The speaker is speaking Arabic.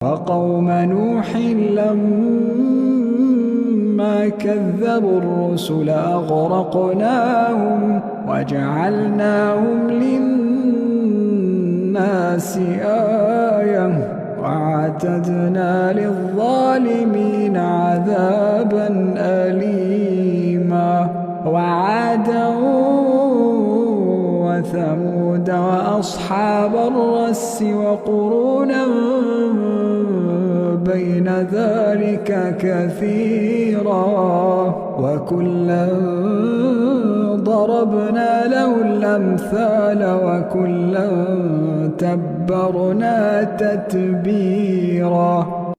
وقوم نوح لما كذبوا الرسل أغرقناهم وجعلناهم للناس آية وأعتدنا للظالمين عذابا أليما. وعادا وثمود وأصحاب الرس وقرونا بين ذلك كثيرا وكلا ضربنا له الأمثال وكلا تبرنا تتبيرا.